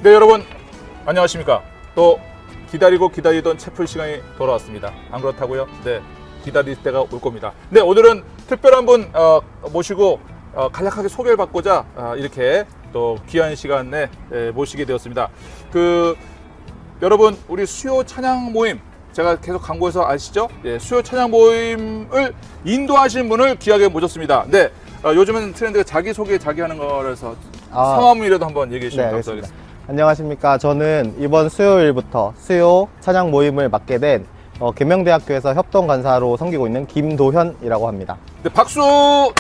네, 여러분 안녕하십니까. 또 기다리고 기다리던 채플 시간이 돌아왔습니다. 안 그렇다고요? 네, 기다릴 때가 올 겁니다. 네, 오늘은 특별한 분 모시고 간략하게 소개를 받고자 이렇게 또 귀한 시간에 모시게 되었습니다. 여러분, 우리 수요 찬양 모임, 제가 계속 광고해서 아시죠? 예, 수요 찬양 모임을 인도하신 분을 귀하게 모셨습니다. 네, 요즘은 트렌드가 자기소개 자기하는 거라서 성함이라도 한번 얘기해 주시면 감사하겠습니다. 안녕하십니까. 저는 이번 수요일부터 수요 찬양 모임을 맡게 된 계명대학교에서 협동간사로 섬기고 있는 김도현이라고 합니다. 네, 박수!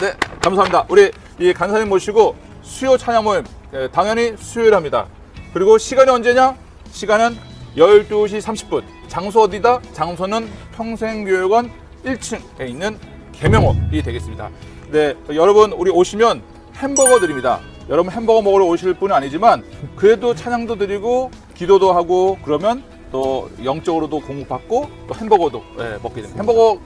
네, 감사합니다. 우리 이 간사님 모시고 수요 찬양 모임, 당연히 수요일 합니다. 그리고 시간이 언제냐? 시간은 12시 30분. 장소 어디다? 장소는 평생교육원 1층에 있는 계명홀이 되겠습니다. 네, 여러분 우리 오시면 햄버거 드립니다. 여러분 햄버거 먹으러 오실 분은 아니지만 그래도 찬양도 드리고 기도도 하고 그러면 또 영적으로도 공부받고 또 햄버거도 먹게 됩니다. 햄버거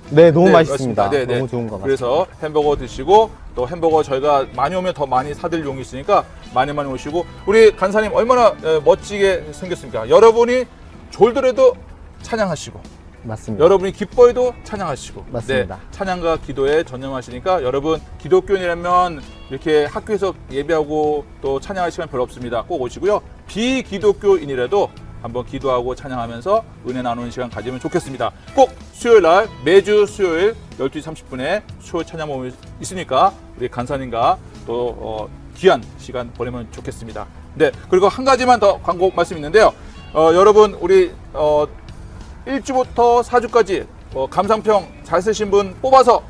네, 너무 네, 맛있습니다. 맞습니다. 네, 네. 너무 좋은 것 같습니다. 그래서 햄버거 드시고 또 햄버거 저희가 많이 오면 더 많이 사드릴 용이 있으니까 많이 오시고 우리 간사님 얼마나 멋지게 생겼습니까? 여러분이 졸더라도 찬양하시고 맞습니다. 여러분이 기뻐해도 찬양하시고 맞습니다. 네, 찬양과 기도에 전념하시니까 여러분 기독교인이라면 이렇게 학교에서 예배하고 또 찬양할 시간 별로 없습니다. 꼭 오시고요. 비기독교인이라도 한번 기도하고 찬양하면서 은혜 나누는 시간 가지면 좋겠습니다. 꼭 수요일 날 매주 수요일 12시 30분에 수요 찬양 모임이 있으니까 우리 간사님과 또 귀한 시간 보내면 좋겠습니다. 네, 그리고 한 가지만 더 광고 말씀 있는데요. 여러분 우리 1주부터 4주까지 감상평 잘 쓰신 분 뽑아서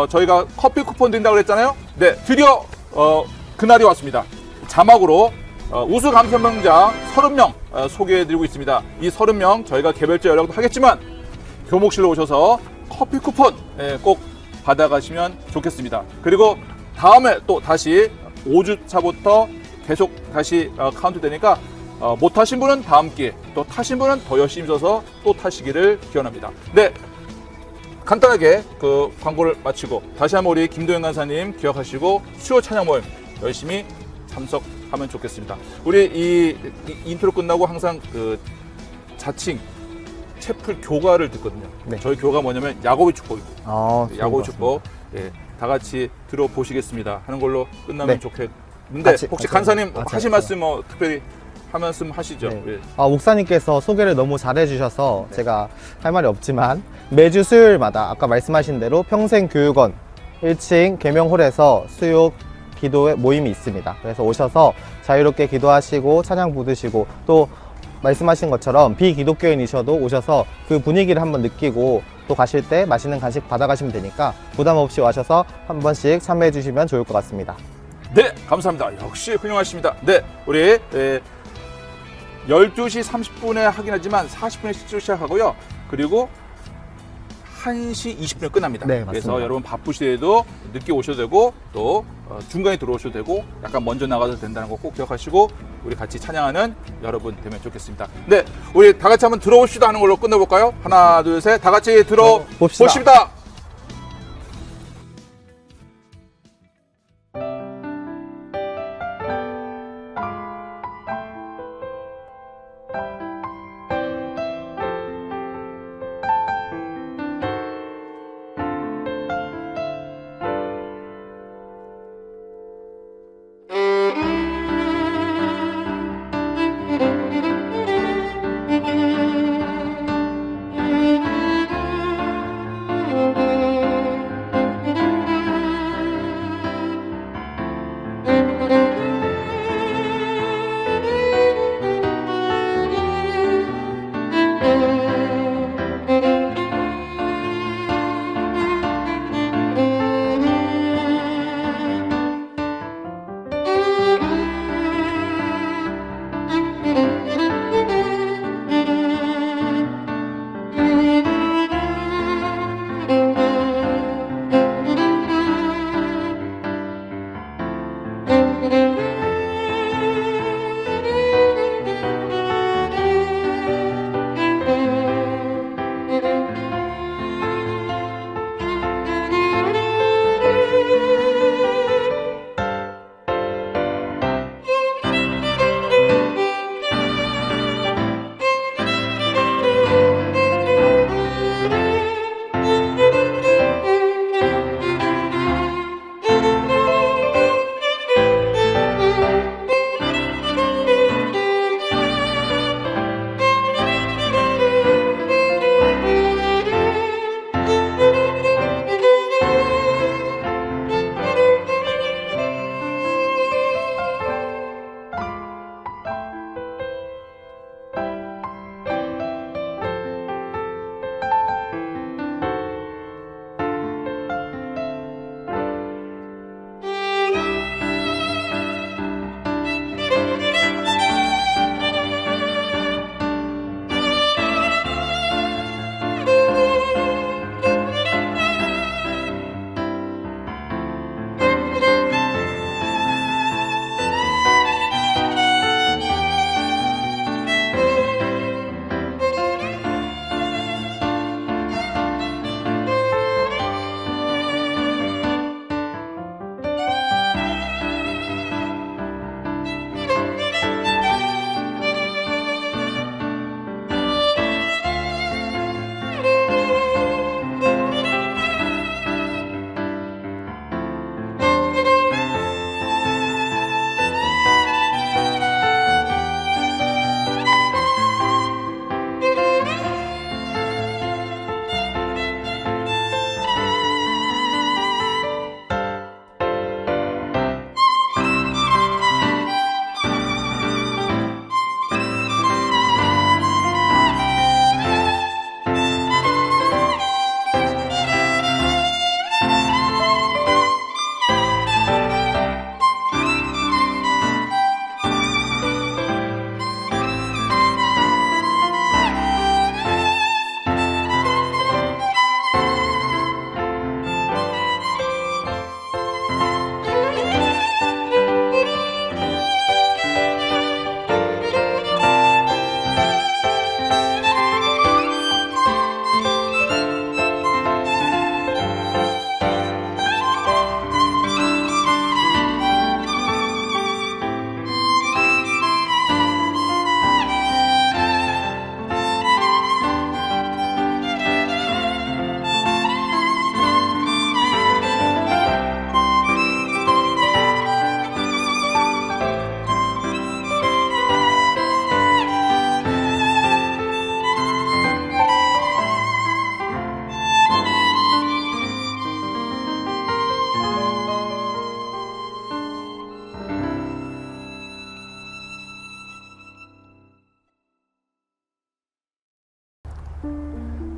저희가 커피 쿠폰 드린다고 그랬잖아요. 네, 드디어 그날이 왔습니다. 자막으로 우수 감상평자 30명 소개해드리고 있습니다. 이 30명 저희가 개별적 연락도 하겠지만 교목실로 오셔서 커피 쿠폰 꼭 받아가시면 좋겠습니다. 그리고 다음에 또 다시 5주차부터 계속 다시 카운트 되니까 못 타신 분은 다음 기회, 또 타신 분은 더 열심히 써서 또 타시기를 기원합니다. 네, 간단하게 그 광고를 마치고 다시 한번 우리 김도현 간사님 기억하시고 수요 찬양 모임 열심히 참석하면 좋겠습니다. 우리 이 인트로 끝나고 항상 그 자칭 채플 교가를 듣거든요. 네. 저희 교가 뭐냐면 야고보 축복입니다. 야고보 축복, 다 같이 들어보시겠습니다 하는 걸로 끝나면 네. 좋겠는데 혹시 간사님 하실 말씀 특별히 한 말씀 하시죠. 네. 예. 목사님께서 소개를 너무 잘해주셔서 제가 할 말이 없지만 매주 수요일마다 아까 말씀하신 대로 평생교육원 1층 계명홀에서 수요 기도 모임이 있습니다. 그래서 오셔서 자유롭게 기도하시고 찬양 부르시고 또 말씀하신 것처럼 비기독교인이셔도 오셔서 그 분위기를 한번 느끼고 또 가실 때 맛있는 간식 받아가시면 되니까 부담 없이 와셔서 한 번씩 참여해 주시면 좋을 것 같습니다. 네, 감사합니다. 역시 훌륭하십니다. 네, 우리 12시 30분에 하긴 하지만 40분에 실제로 시작하고요. 그리고 1시 20분에 끝납니다. 네, 그래서 맞습니다. 여러분 바쁘시더라도 늦게 오셔도 되고 또 중간에 들어오셔도 되고 약간 먼저 나가도 된다는 거 꼭 기억하시고 우리 같이 찬양하는 여러분 되면 좋겠습니다. 네, 우리 다 같이 한번 들어봅시다 하는 걸로 끝내볼까요? 하나, 둘, 셋. 다 같이 들어봅시다.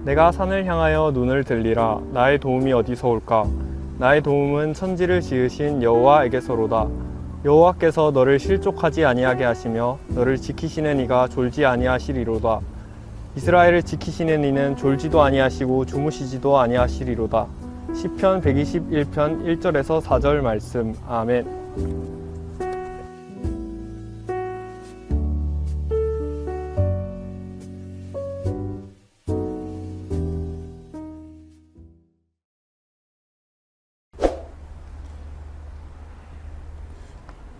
내가 산을 향하여 눈을 들리라. 나의 도움이 어디서 올까? 나의 도움은 천지를 지으신 여호와에게서로다. 여호와께서 너를 실족하지 아니하게 하시며 너를 지키시는 이가 졸지 아니하시리로다. 이스라엘을 지키시는 이는 졸지도 아니하시고 주무시지도 아니하시리로다. 시편 121편 1절에서 4절 말씀. 아멘.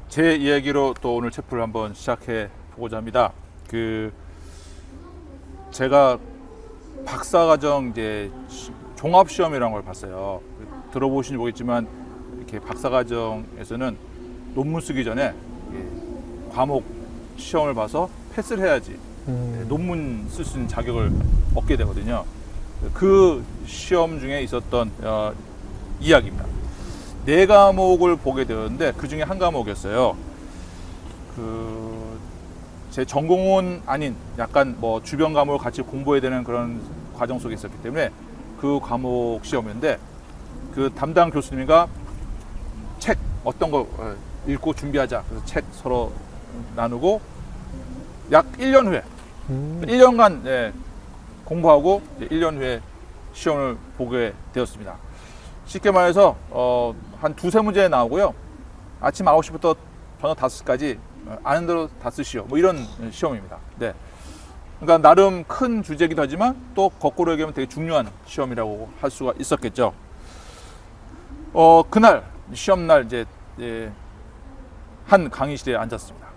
제 이야기로 또 오늘 챕터를 한번 시작해 보고자 합니다. 제가 박사과정 이제 종합 시험이라는 걸 봤어요. 들어보시는지 모르겠지만 이렇게 박사과정에서는 논문 쓰기 전에 과목 시험을 봐서 패스를 해야지 논문 쓸 수 있는 자격을 얻게 되거든요. 그 시험 중에 있었던 이야기입니다. 4과목을 보게 되었는데 그 중에 한 과목이었어요. 제 전공은 아닌 약간 뭐 주변 과목을 같이 공부해야 되는 그런 과정 속에 있었기 때문에 그 과목 시험인데 그 담당 교수님과 책 어떤 거 읽고 준비하자. 그래서 책 서로 나누고 약 1년 후에 1년간 공부하고 1년 후에 시험을 보게 되었습니다. 쉽게 말해서 한 2-3문제 나오고요. 아침 9시부터 저녁 5시까지 아는 대로 다 쓰시오. 뭐 이런 시험입니다. 네. 그러니까 나름 큰 주제이기도 하지만 또 거꾸로 얘기하면 되게 중요한 시험이라고 할 수가 있었겠죠. 그날 시험날 이제 한 강의실에 앉았습니다.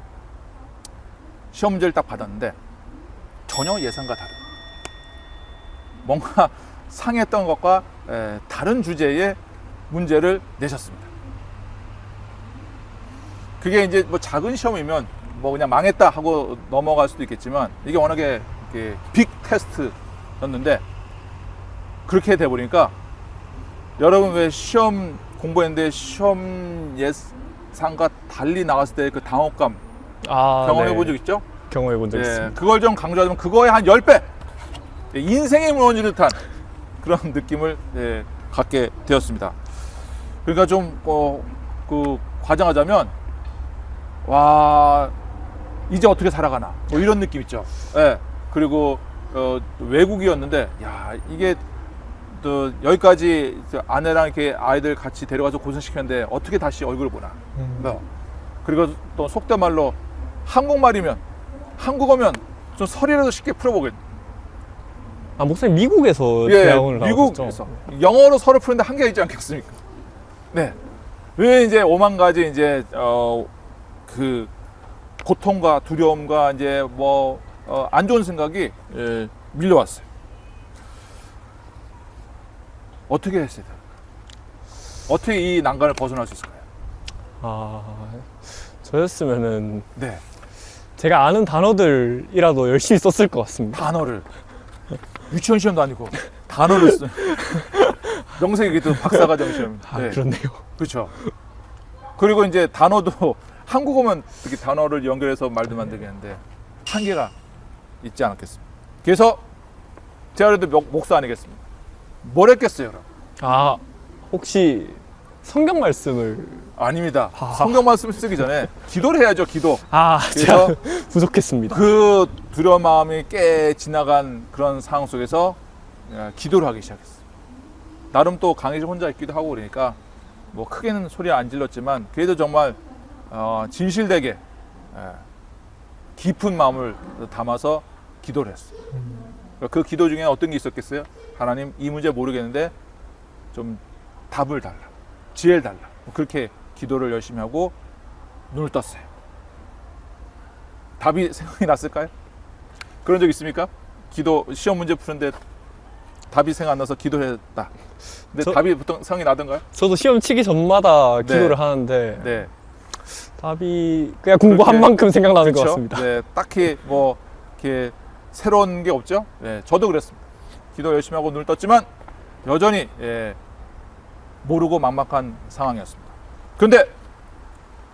시험 문제를 딱 받았는데 전혀 예상과 다른 뭔가 상했던 것과 다른 주제의 문제를 내셨습니다. 그게 이제 뭐 작은 시험이면 뭐 그냥 망했다 하고 넘어갈 수도 있겠지만 이게 워낙에 빅 테스트였는데 그렇게 돼버리니까 여러분 왜 시험 공부했는데 시험 예상과 달리 나갔을 때 그 당혹감 경험해 본 적 있죠? 경험해 본 적 있습니다. 그걸 좀 강조하자면 그거의 한 10배 인생이 무너진 듯한 그런 느낌을 갖게 되었습니다. 그러니까 좀 과장하자면 와 이제 어떻게 살아가나 뭐 이런 느낌 있죠. 그리고 외국이었는데 야 이게 또 여기까지 아내랑 이렇게 아이들 같이 데려가서 고생시켰는데 어떻게 다시 얼굴을 보나. 그리고 또 속된 말로 한국말이면 한국어면 좀 설이라도 쉽게 풀어보겠. 목사님 미국에서 대학원을 나오셨죠? 미국에서 영어로 설을 푸는데 한계가 있지 않겠습니까? 네. 왜 이제 오만 가지 이제 그 고통과 두려움과 이제 뭐 안 좋은 생각이 밀려왔어요. 어떻게 했어요? 어떻게 이 난관을 벗어날 수 있을까요? 저였으면은 네. 제가 아는 단어들이라도 열심히 썼을 것 같습니다. 단어를 유치원 시험도 아니고 단어를 써요. 명색이 또 박사과정 시험입니다. 네. 그렇네요. 그렇죠. 그리고 이제 단어도 한국어면 이렇게 단어를 연결해서 말도 만들겠는데 한계가 있지 않았겠습니까? 그래서 제가 그래도 목사 아니겠습니까? 뭘 했겠어요, 그럼? 혹시 성경 말씀을 아닙니다. 성경 말씀을 쓰기 전에 기도를 해야죠, 기도. 제가 그래서 부족했습니다. 그 두려운 마음이 깨 지나간 그런 상황 속에서 기도를 하기 시작했어요. 나름 또 강의실 혼자 있기도 하고 그러니까 뭐 크게는 소리 안 질렀지만 그래도 정말 진실되게 깊은 마음을 담아서 기도를 했어요. 그 기도 중에 어떤 게 있었겠어요? 하나님 이 문제 모르겠는데 좀 답을 달라, 지혜를 달라. 그렇게 기도를 열심히 하고 눈을 떴어요. 답이 생각이 났을까요? 그런 적 있습니까? 시험 문제 푸는데 답이 생각 안 나서 기도했다. 근데 답이 보통 생각이 나던가요? 저도 시험 치기 전마다 기도를 하는데 네. 답이 그냥 공부한 만큼 생각나는 것 같습니다. 네, 딱히 뭐 이렇게 새로운 게 없죠. 네, 저도 그랬습니다. 기도 열심히 하고 눈을 떴지만 여전히 모르고 막막한 상황이었습니다. 그런데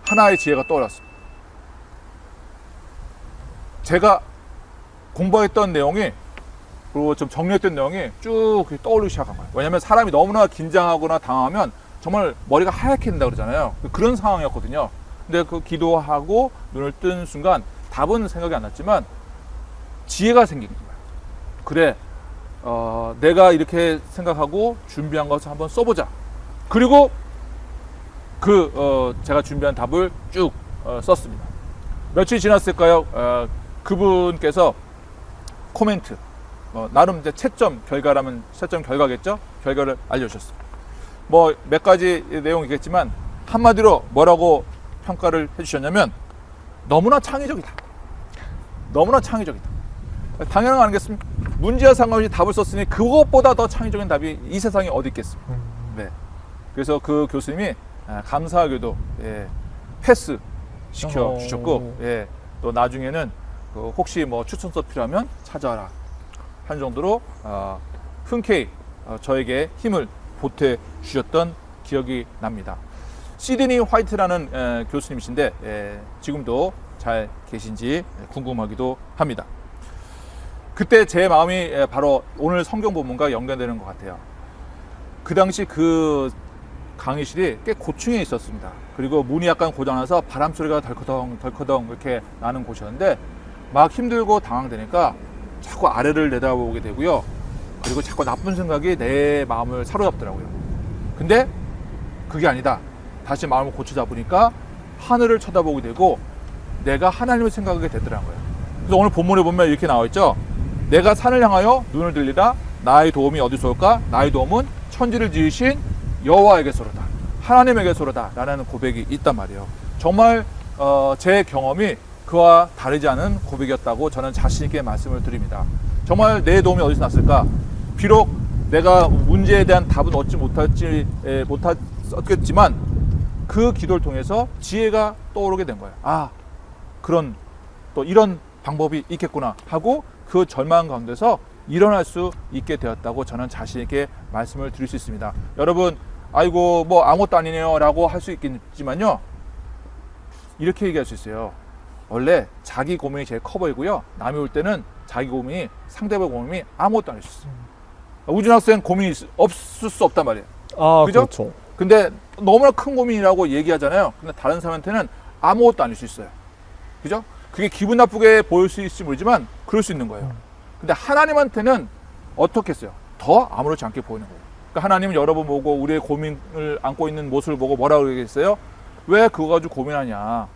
하나의 지혜가 떠올랐습니다. 제가 공부했던 내용이 그리고 좀 정리했던 내용이 쭉 떠오르기 시작한 거예요. 왜냐면 사람이 너무나 긴장하거나 당하면 정말 머리가 하얗게 된다 그러잖아요. 그런 상황이었거든요. 근데 그 기도하고 눈을 뜬 순간 답은 생각이 안 났지만 지혜가 생긴 거예요. 그래, 내가 이렇게 생각하고 준비한 것을 한번 써보자. 그리고 제가 준비한 답을 쭉 썼습니다. 며칠 지났을까요? 그분께서 코멘트, 나름 이제 채점 결과라면 채점 결과겠죠? 결과를 알려주셨어요. 뭐 몇 가지 내용이겠지만 한마디로 뭐라고 평가를 해주셨냐면 너무나 창의적이다. 너무나 창의적이다. 당연한 거 아니겠습니까? 문제와 상관없이 답을 썼으니 그것보다 더 창의적인 답이 이 세상에 어디 있겠습니까? 네. 그래서 그 교수님이 감사하게도 패스 시켜 주셨고, 또 나중에는 혹시 뭐 추천서 필요하면 찾아와라 한 정도로 흔쾌히 저에게 힘을 보태 주셨던 기억이 납니다. 시드니 화이트라는 교수님이신데 지금도 잘 계신지 궁금하기도 합니다. 그때 제 마음이 바로 오늘 성경 본문과 연관되는 것 같아요. 그 당시 그 강의실이 꽤 고층에 있었습니다. 그리고 문이 약간 고장나서 바람 소리가 덜커덩 이렇게 나는 곳이었는데 막 힘들고 당황되니까 자꾸 아래를 내다보게 되고요. 그리고 자꾸 나쁜 생각이 내 마음을 사로잡더라고요. 근데 그게 아니다. 다시 마음을 고쳐잡으니까 하늘을 쳐다보게 되고 내가 하나님을 생각하게 되더라고요. 그래서 오늘 본문에 보면 이렇게 나와 있죠. 내가 산을 향하여 눈을 들리라. 나의 도움이 어디서 올까? 나의 도움은 천지를 지으신 여호와에게서로다. 하나님에게서로다. 라는 고백이 있단 말이에요. 정말 제 경험이 그와 다르지 않은 고백이었다고 저는 자신 있게 말씀을 드립니다. 정말 내 도움이 어디서 났을까? 비록 내가 문제에 대한 답은 얻지 못했겠지만 그 기도를 통해서 지혜가 떠오르게 된 거예요. 아, 또 이런 방법이 있겠구나 하고 그 절망 가운데서 일어날 수 있게 되었다고 저는 자신 있게 말씀을 드릴 수 있습니다. 여러분, 아이고 뭐 아무것도 아니네요 라고 할 수 있겠지만요, 이렇게 얘기할 수 있어요. 원래 자기 고민이 제일 커 보이고요, 남이 올 때는 자기 고민이, 상대방 고민이 아무것도 아닐 수 있어요. 우준 학생 고민이 없을 수 없단 말이에요. 그죠? 그렇죠. 근데 너무나 큰 고민이라고 얘기하잖아요. 근데 다른 사람한테는 아무것도 아닐 수 있어요. 그죠? 그게 기분 나쁘게 보일 수 있을지 모르지만 그럴 수 있는 거예요. 근데 하나님한테는 어떻겠어요? 더 아무렇지 않게 보이는 거예요. 그러니까 하나님은 여러분 보고 우리의 고민을 안고 있는 모습을 보고 뭐라고 그러겠어요? 왜 그거 가지고 고민하냐?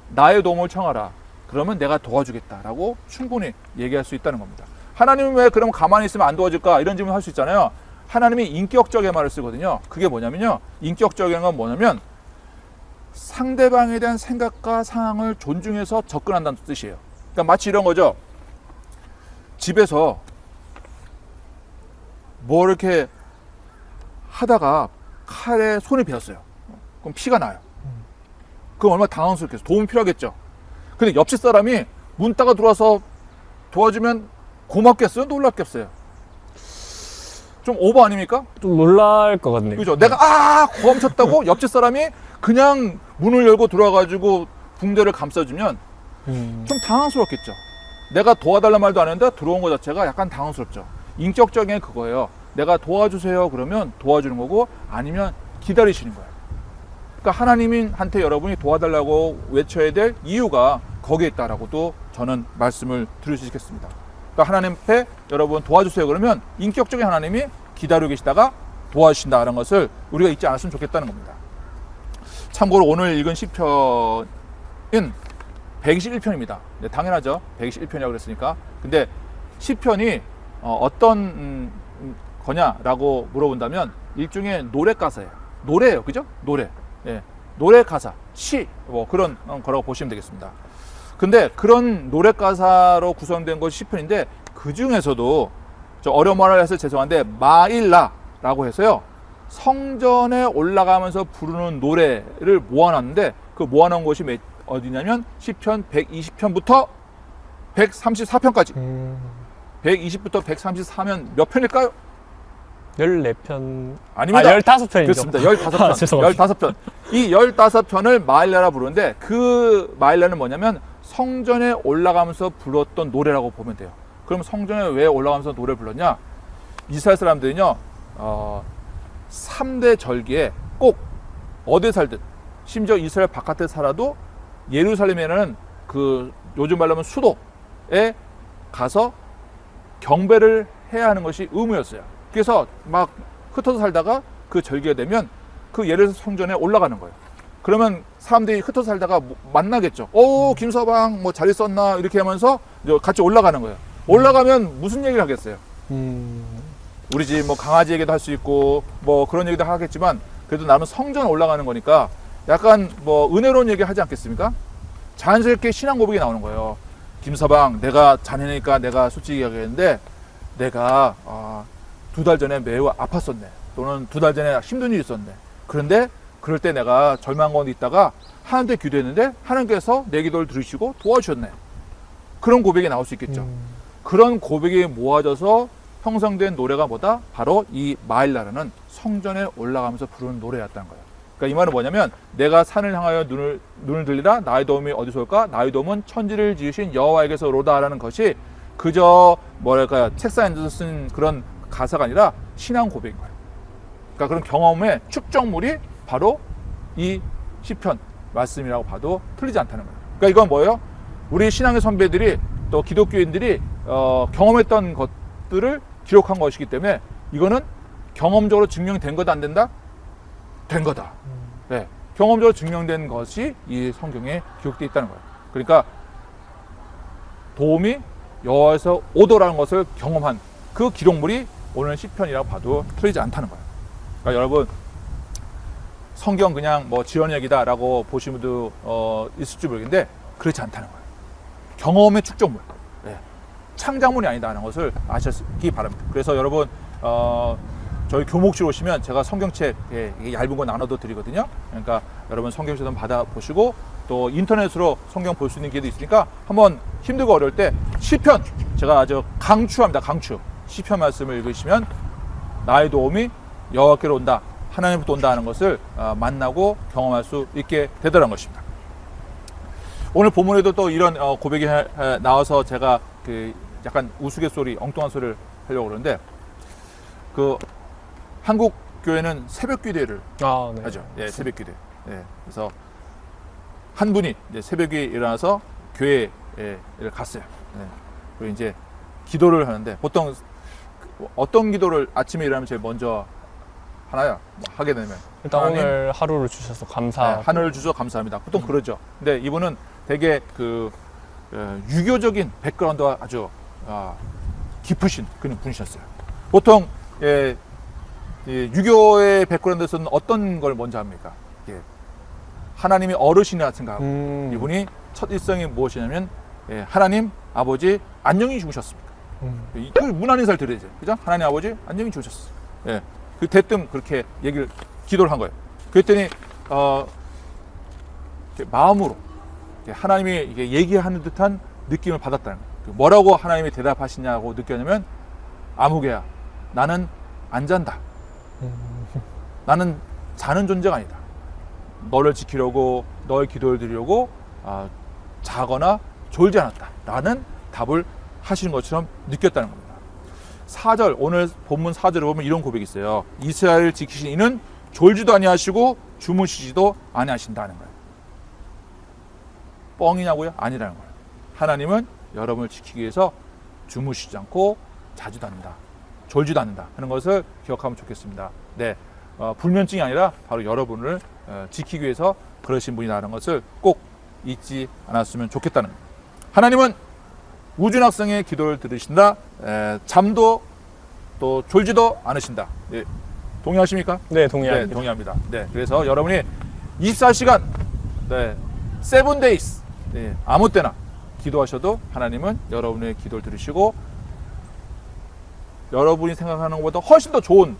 나의 도움을 청하라. 그러면 내가 도와주겠다라고 충분히 얘기할 수 있다는 겁니다. 하나님은 왜 그럼 가만히 있으면 안 도와줄까? 이런 질문 할 수 있잖아요. 하나님이 인격적인 말을 쓰거든요. 그게 뭐냐면요. 인격적인 건 뭐냐면 상대방에 대한 생각과 상황을 존중해서 접근한다는 뜻이에요. 그러니까 마치 이런 거죠. 집에서 뭐 이렇게 하다가 칼에 손이 베었어요. 그럼 피가 나요. 그럼 얼마나 당황스럽겠어요. 도움이 필요하겠죠. 근데 옆집 사람이 문 따가 들어와서 도와주면 고맙겠어요? 놀랍겠어요? 좀 오버 아닙니까? 좀 놀랄 것 같네요. 그죠? 내가 고함 쳤다고 옆집 사람이 그냥 문을 열고 들어와가지고 붕대를 감싸주면 좀 당황스럽겠죠. 내가 도와달라는 말도 안 했는데 들어온 것 자체가 약간 당황스럽죠. 인격적인 게 그거예요. 내가 도와주세요 그러면 도와주는 거고, 아니면 기다리시는 거예요. 그러니까 하나님한테 여러분이 도와달라고 외쳐야 될 이유가 거기에 있다라고도 저는 말씀을 드릴 수 있겠습니다. 그러니까 하나님 앞에 여러분 도와주세요 그러면 인격적인 하나님이 기다리고 계시다가 도와주신다는 것을 우리가 잊지 않았으면 좋겠다는 겁니다. 참고로 오늘 읽은 시편은 121편입니다. 네, 당연하죠. 121편이라고 그랬으니까. 근데 시편이 어떤 거냐라고 물어본다면 일종의 노래 가사예요. 노래예요. 그죠? 노래. 예. 노래 가사, 시, 뭐 그런 거라고 보시면 되겠습니다. 근데 그런 노래 가사로 구성된 것이 시편인데, 그 중에서도 저 어려운 말을 해서 죄송한데 마일라라고 해서요, 성전에 올라가면서 부르는 노래를 모아놨는데, 그 모아놓은 곳이 어디냐면 시편 120편부터 134편까지. 120부터 134면 몇 편일까요? 14편. 아닙니다. 15편이죠. 그렇습니다. 15편. 죄송합니다. 15편. 이 15편을 마일라라 부르는데, 그 마일라는 뭐냐면 성전에 올라가면서 불렀던 노래라고 보면 돼요. 그럼 성전에 왜 올라가면서 노래 불렀냐? 이스라엘 사람들은요, 3대 절기에 꼭 어디에 살든, 심지어 이스라엘 바깥에 살아도 예루살렘에는 그 요즘 말로 하면 수도에 가서 경배를 해야 하는 것이 의무였어요. 그래서 막 흩어져 살다가 그 절기가 되면 그 예루살렘 성전에 올라가는 거예요. 그러면 사람들이 흩어져 살다가 만나겠죠. 오, 김서방 뭐 잘 있었나 이렇게 하면서 같이 올라가는 거예요. 올라가면 무슨 얘기를 하겠어요? 우리 집 뭐 강아지 얘기도 할 수 있고 뭐 그런 얘기도 하겠지만 그래도 나는 성전 올라가는 거니까 약간 뭐 은혜로운 얘기 하지 않겠습니까? 자연스럽게 신앙 고백이 나오는 거예요. 김서방, 내가 자네니까 내가 솔직히 이야기했는데 내가 2달 전에 매우 아팠었네. 또는 2달 전에 힘든 일이 있었네. 그런데 그럴 때 내가 절망한 가운데 있다가 하나님께 기도했는데 하나님께서 내 기도를 들으시고 도와주셨네. 그런 고백이 나올 수 있겠죠. 그런 고백이 모아져서 형성된 노래가 뭐다? 바로 이 마일라라는 성전에 올라가면서 부르는 노래였다는 거예요. 그러니까 이 말은 뭐냐면 내가 산을 향하여 눈을 들리라 나의 도움이 어디서 올까? 나의 도움은 천지를 지으신 여호와에게서 오로다라는 것이 그저 뭐랄까요 책상에 앉아서 쓴 그런 가사가 아니라 신앙 고백인 거예요. 그러니까 그런 경험의 축적물이 바로 이 시편 말씀이라고 봐도 틀리지 않다는 거예요. 그러니까 이건 뭐예요? 우리 신앙의 선배들이 또 기독교인들이 경험했던 것들을 기록한 것이기 때문에 이거는 경험적으로 증명된 거다 안 된다? 된 거다. 네, 경험적으로 증명된 것이 이 성경에 기록되어 있다는 거예요. 그러니까 도움이 여호와에서 오더라는 것을 경험한 그 기록물이 오늘 시편이라고 봐도 틀리지 않다는 거예요. 그러니까 여러분 성경 그냥 뭐 지연 얘기다라고 보시는 분도 있을지 모르겠는데 그렇지 않다는 거예요. 경험의 축적물, 네, 창작물이 아니다라는 것을 아셨기 바랍니다. 그래서 여러분 저희 교목실 오시면 제가 성경책 얇은 거 나눠도 드리거든요. 그러니까 여러분 성경책 한번 받아보시고 또 인터넷으로 성경 볼 수 있는 기회도 있으니까 한번 힘들고 어려울 때 시편 제가 아주 강추합니다. 강추. 시편 말씀을 읽으시면 나의 도움이 여호와께로 온다. 하나님부터 온다 하는 것을 만나고 경험할 수 있게 되더라는 것입니다. 오늘 본문에도 또 이런 고백이 나와서 제가 그 약간 우스갯소리, 엉뚱한 소리를 하려고 그러는데 그 한국 교회는 새벽 기도회를 네. 하죠. 예, 새벽 기도회. 예, 그래서 한 분이 이제 새벽에 일어나서 교회에 갔어요. 예, 그리고 이제 기도를 하는데 보통 어떤 기도를 아침에 일어나면 제일 먼저 하나요? 뭐 하게 되면 일단 하나님, 오늘 하루를 주셔서 감사. 네, 하늘을 주셔서 감사합니다. 보통 그러죠. 근데 이분은 되게 그 유교적인 백그라운드가 아주 깊으신 그런 분이셨어요. 보통 유교의 백그라운드에서는 어떤 걸 먼저 합니까? 하나님이 어르신이라 생각하고 이분이 첫 일성이 무엇이냐면 하나님 아버지 안녕히 주무셨습니까? 그 문안 인사를 드려야죠. 그죠? 하나님 아버지 안녕히 주무셨어요. 예. 그 대뜸 그렇게 기도를 한 거예요. 그랬더니 마음으로 하나님이 이게 얘기하는 듯한 느낌을 받았다는 거예요. 뭐라고 하나님이 대답하시냐고 느꼈냐면 아무개야 나는 안 잔다. 나는 자는 존재가 아니다. 너를 지키려고 너의 기도를 드리려고 자거나 졸지 않았다 라는 답을 하시는 것처럼 느꼈다는 겁니다. 4절 오늘 본문 4절을 보면 이런 고백이 있어요. 이스라엘을 지키신 이는 졸지도 아니하시고 주무시지도 아니하신다는 거예요. 뻥이냐고요? 아니라는 거예요. 하나님은 여러분을 지키기 위해서 주무시지 않고 자지도 않는다. 졸지도 않는다 하는 것을 기억하면 좋겠습니다. 네, 불면증이 아니라 바로 여러분을 지키기 위해서 그러신 분이라는 것을 꼭 잊지 않았으면 좋겠다는 거예요. 하나님은 우준학생의 기도를 들으신다. 잠도 또 졸지도 않으신다. 네, 동의하십니까? 네, 동의합니다. 네, 동의합니다. 네, 그래서 여러분이 24시간, 7 days, 아무 때나 기도하셔도 하나님은 여러분의 기도를 들으시고 여러분이 생각하는 것보다 훨씬 더 좋은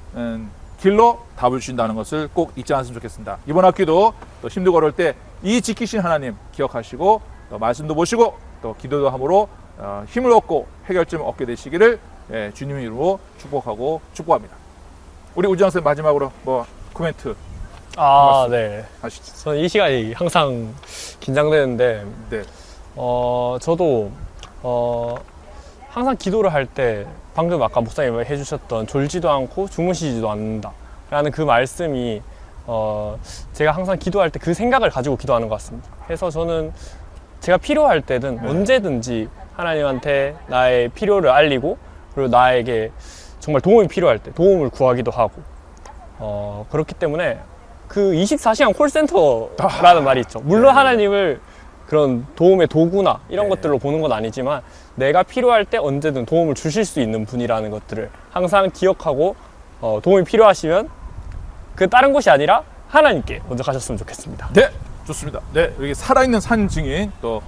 길로 답을 주신다는 것을 꼭 잊지 않았으면 좋겠습니다. 이번 학기도 또 힘들고 어려울 때 이 지키신 하나님 기억하시고 또 말씀도 보시고 또 기도도 함으로 힘을 얻고 해결점을 얻게 되시기를 주님의 이름으로 축복합니다. 우리 우지영 선생님 마지막으로 뭐 코멘트 네. 하시죠. 저는 이 시간이 항상 긴장되는데 네. 저도 항상 기도를 할 때 방금 아까 목사님이 해주셨던 졸지도 않고 주무시지도 않는다 라는 그 말씀이 제가 항상 기도할 때 그 생각을 가지고 기도하는 것 같습니다. 그래서 저는 제가 필요할 때든 언제든지 하나님한테 나의 필요를 알리고 그리고 나에게 정말 도움이 필요할 때 도움을 구하기도 하고 그렇기 때문에 그 24시간 콜센터라는 말이 있죠. 물론 하나님을 그런 도움의 도구나 이런 것들로 보는 건 아니지만 내가 필요할 때 언제든 도움을 주실 수 있는 분이라는 것들을 항상 기억하고 도움이 필요하시면 그 다른 곳이 아니라 하나님께 먼저 가셨으면 좋겠습니다. 네, 좋습니다. 네, 여기 살아있는 산 증인 또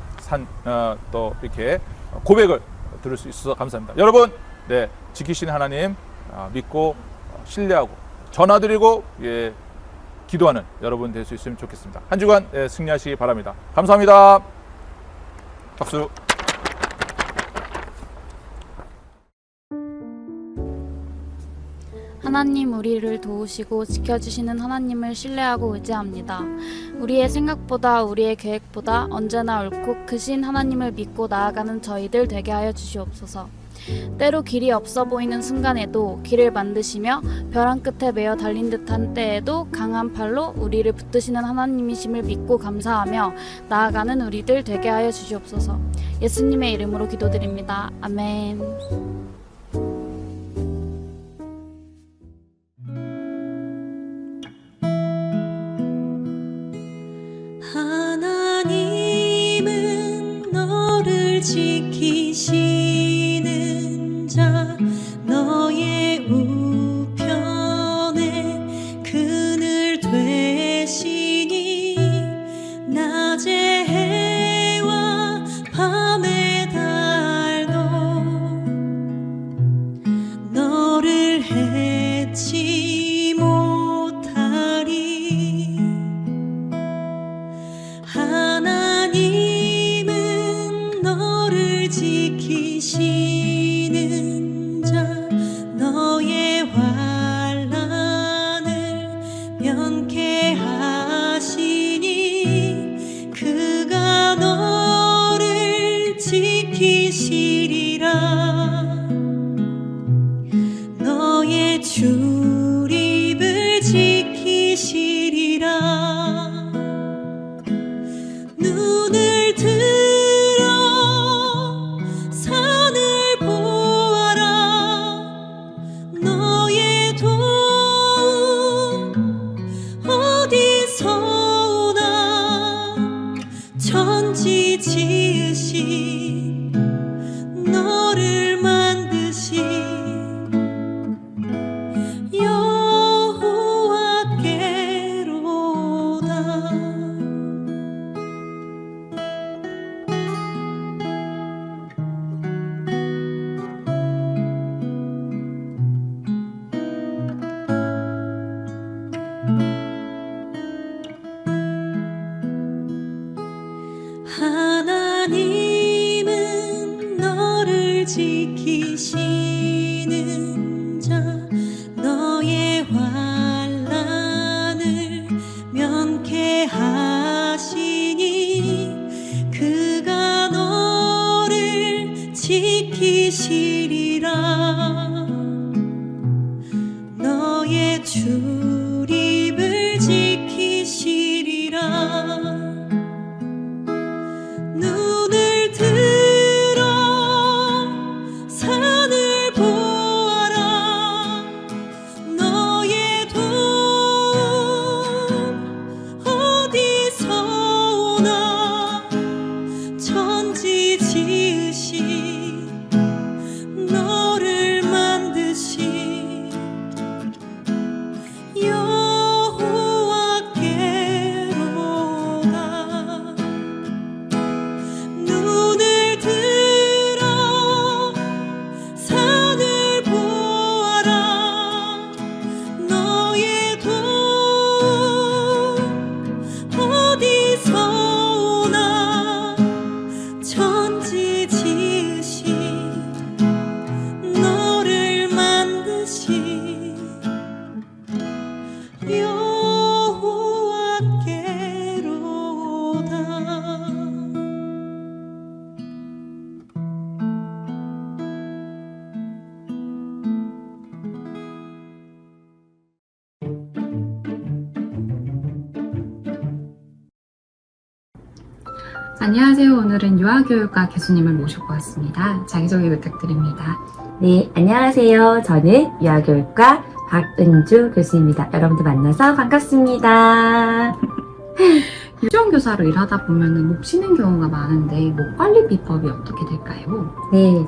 이렇게 고백을 들을 수 있어서 감사합니다. 여러분, 네, 지키시는 하나님 믿고 신뢰하고 전화드리고 기도하는 여러분 될 수 있으면 좋겠습니다. 한 주간 승리하시기 바랍니다. 감사합니다. 박수. 하나님 우리를 도우시고 지켜주시는 하나님을 신뢰하고 의지합니다. 우리의 생각보다 우리의 계획보다 언제나 옳고 크신 하나님을 믿고 나아가는 저희들 되게 하여 주시옵소서. 때로 길이 없어 보이는 순간에도 길을 만드시며 벼랑 끝에 매어 달린 듯한 때에도 강한 팔로 우리를 붙드시는 하나님이심을 믿고 감사하며 나아가는 우리들 되게 하여 주시옵소서. 예수님의 이름으로 기도드립니다. 아멘. 하나님은 너를 지키시는 자 너의 우편에 그늘 되시니 낮의 해와 밤의 달도 너를 해치 못하리. 하나님은 너를 지키시는 자 너의 환난을 면케하시니 그가 너를 지키시리라. 너의 출입을 지키시리라. 눈을 들어 산을 보아라. 너의 도움 어디서 오나. 천지 지으신 너를 만드신 여호와께로다. 하나님은 너를 지키시는 자 너의 환난을 면케하시니 그가 너를 지키시리라. 너의 출입을 지키시리라. 눈을 들어 산을 보아라. 안녕하세요. 오늘은 유아교육과 교수님을 모시고 왔습니다. 자기소개 부탁드립니다. 네, 안녕하세요. 저는 유아교육과 박은주 교수입니다. 여러분들 만나서 반갑습니다. 유치원 교사로 일하다 보면 목 쉬는 경우가 많은데 목 관리 비법이 어떻게 될까요? 네,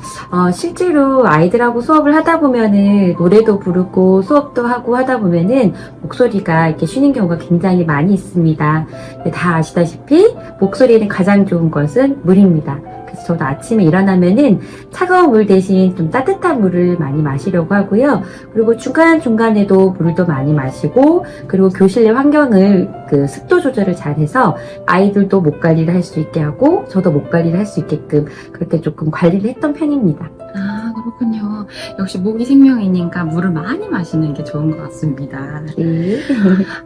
실제로 아이들하고 수업을 하다 보면은 노래도 부르고 수업도 하고 하다 보면은 목소리가 이렇게 쉬는 경우가 굉장히 많이 있습니다. 네, 다 아시다시피 목소리에는 가장 좋은 것은 물입니다. 그래서 저도 아침에 일어나면은 차가운 물 대신 좀 따뜻한 물을 많이 마시려고 하고요. 그리고 중간중간에도 물도 많이 마시고, 그리고 교실 내 환경을 그 습도 조절을 잘 해서 아이들도 목 관리를 할 수 있게 하고, 저도 목 관리를 할 수 있게끔 그렇게 조금 관리를 했던 편입니다. 아, 그렇군요. 역시 목이 생명이니까 물을 많이 마시는 게 좋은 것 같습니다. 네.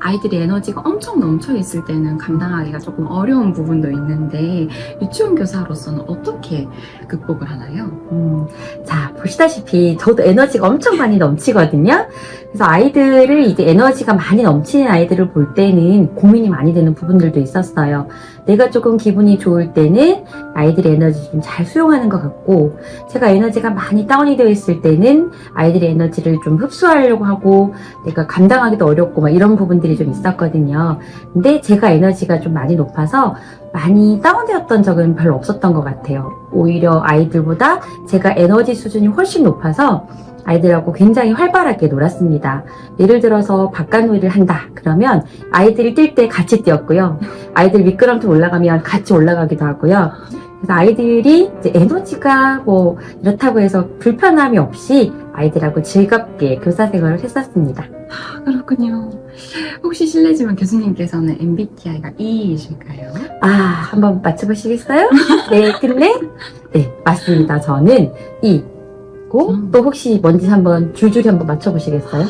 아이들이 에너지가 엄청 넘쳐 있을 때는 감당하기가 조금 어려운 부분도 있는데 유치원 교사로서는 어떻게 극복을 하나요? 자, 보시다시피 저도 에너지가 엄청 많이 넘치거든요. 그래서 아이들을 이제 에너지가 많이 넘치는 아이들을 볼 때는 고민이 많이 되는 부분들도 있었어요. 내가 조금 기분이 좋을 때는 아이들의 에너지 좀 잘 수용하는 것 같고, 제가 에너지가 많이 다운이 되어 있을 때는 아이들의 에너지를 좀 흡수하려고 하고 내가 감당하기도 어렵고 막 이런 부분들이 좀 있었거든요. 근데 제가 에너지가 좀 많이 높아서 많이 다운되었던 적은 별로 없었던 것 같아요. 오히려 아이들보다 제가 에너지 수준이 훨씬 높아서 아이들하고 굉장히 활발하게 놀았습니다. 예를 들어서 바깥놀이를 한다 그러면 아이들이 뛸 때 같이 뛰었고요. 아이들 미끄럼틀 올라가면 같이 올라가기도 하고요. 그래서 아이들이 이제 에너지가 뭐 이렇다고 해서 불편함이 없이 아이들하고 즐겁게 교사 생활을 했었습니다. 아, 그렇군요. 혹시 실례지만 교수님께서는 MBTI가 E이실까요? 아, 한번 맞춰보시겠어요? 네, 근데 네, 맞습니다. 저는 E고 또 혹시 뭔지 한번 줄줄이 한번 맞춰보시겠어요?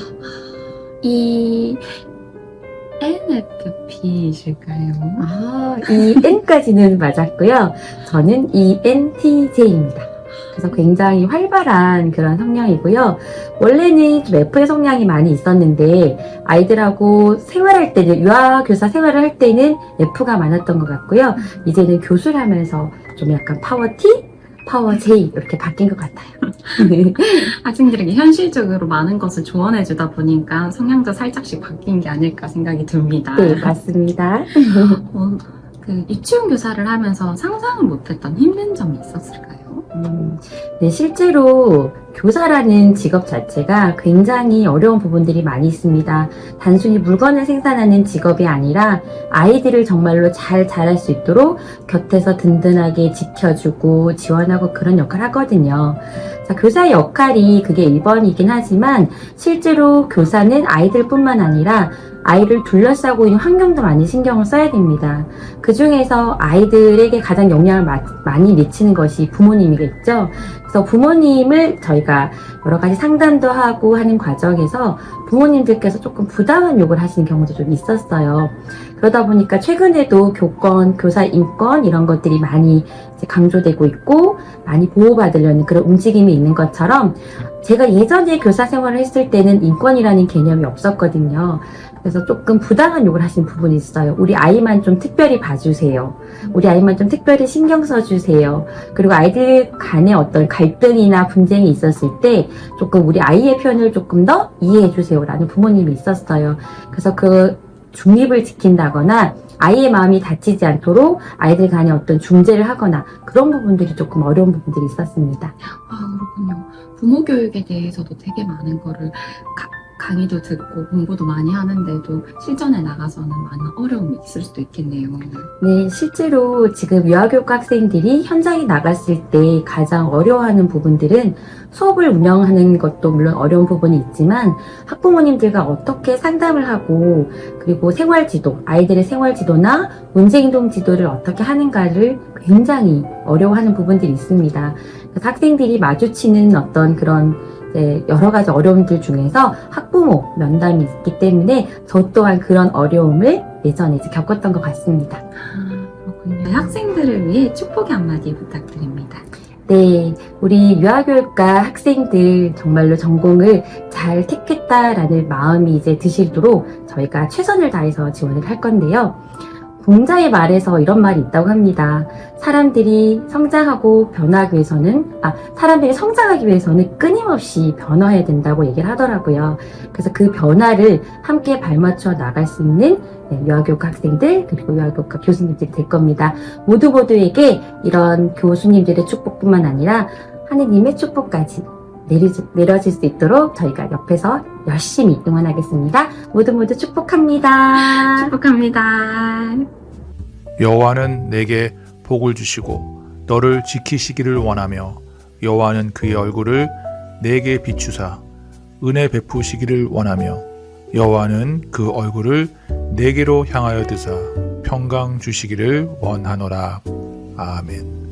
ENFP이실까요? 아, EN까지는 맞았고요. 저는 ENTJ입니다. 그래서 굉장히 활발한 그런 성향이고요. 원래는 좀 F의 성향이 많이 있었는데 아이들하고 생활할 때는, 유아교사 생활을 할 때는 F가 많았던 것 같고요. 이제는 교수를 하면서 좀 약간 파워 T, 파워 J 이렇게 바뀐 것 같아요. 학생들에게 현실적으로 많은 것을 조언해주다 보니까 성향도 살짝씩 바뀐 게 아닐까 생각이 듭니다. 네, 맞습니다. 그 유치원 교사를 하면서 상상을 못했던 힘든 점이 있었을까요? 네, 실제로 교사라는 직업 자체가 굉장히 어려운 부분들이 많이 있습니다. 단순히 물건을 생산하는 직업이 아니라 아이들을 정말로 잘 자랄 수 있도록 곁에서 든든하게 지켜주고 지원하고 그런 역할을 하거든요. 자, 교사의 역할이 그게 1번이긴 하지만 실제로 교사는 아이들뿐만 아니라 아이를 둘러싸고 있는 환경도 많이 신경을 써야 됩니다. 그 중에서 아이들에게 가장 영향을 많이 미치는 것이 부모님이겠죠. 그래서 부모님을 저희가 여러 가지 상담도 하고 하는 과정에서 부모님들께서 조금 부당한 욕을 하시는 경우도 좀 있었어요. 그러다 보니까 최근에도 교권, 교사 인권 이런 것들이 많이 이제 강조되고 있고 많이 보호받으려는 그런 움직임이 있는 것처럼 제가 예전에 교사 생활을 했을 때는 인권이라는 개념이 없었거든요. 그래서 조금 부당한 욕을 하시는 부분이 있어요. 우리 아이만 좀 특별히 봐주세요. 우리 아이만 좀 특별히 신경 써주세요. 그리고 아이들 간에 어떤 갈등이나 분쟁이 있었을 때 조금 우리 아이의 표현을 조금 더 이해해주세요 라는 부모님이 있었어요. 그래서 그 중립을 지킨다거나 아이의 마음이 다치지 않도록 아이들 간에 어떤 중재를 하거나 그런 부분들이 조금 어려운 부분들이 있었습니다. 아, 그렇군요. 부모 교육에 대해서도 되게 많은 거를 강의도 듣고 공부도 많이 하는데도 실전에 나가서는 많은 어려움이 있을 수도 있겠네요. 네, 실제로 지금 유아교육과 학생들이 현장에 나갔을 때 가장 어려워하는 부분들은 수업을 운영하는 것도 물론 어려운 부분이 있지만 학부모님들과 어떻게 상담을 하고 그리고 생활지도, 아이들의 생활지도나 문제행동 지도를 어떻게 하는가를 굉장히 어려워하는 부분들이 있습니다. 그래서 학생들이 마주치는 어떤 그런 여러 가지 어려움들 중에서 학부모 면담이 있기 때문에 저 또한 그런 어려움을 예전에 이제 겪었던 것 같습니다. 아, 그렇군요. 학생들을 위해 축복의 한마디 부탁드립니다. 네, 우리 유아교육과 학생들 정말로 전공을 잘 택했다라는 마음이 이제 드시도록 저희가 최선을 다해서 지원을 할 건데요. 공자의 말에서 이런 말이 있다고 합니다. 사람들이 성장하기 위해서는 끊임없이 변화해야 된다고 얘기를 하더라고요. 그래서 그 변화를 함께 발맞춰 나갈 수 있는 유아교육과 학생들 그리고 유아교육과 교수님들이 될 겁니다. 모두에게 이런 교수님들의 축복뿐만 아니라 하느님의 축복까지 내려질 수 있도록 저희가 옆에서 열심히 응원하겠습니다. 모두 축복합니다. 축복합니다. 여호와는 내게 복을 주시고 너를 지키시기를 원하며 여호와는 그의 얼굴을 내게 비추사 은혜 베푸시기를 원하며 여호와는 그 얼굴을 내게로 향하여 드사 평강 주시기를 원하노라. 아멘.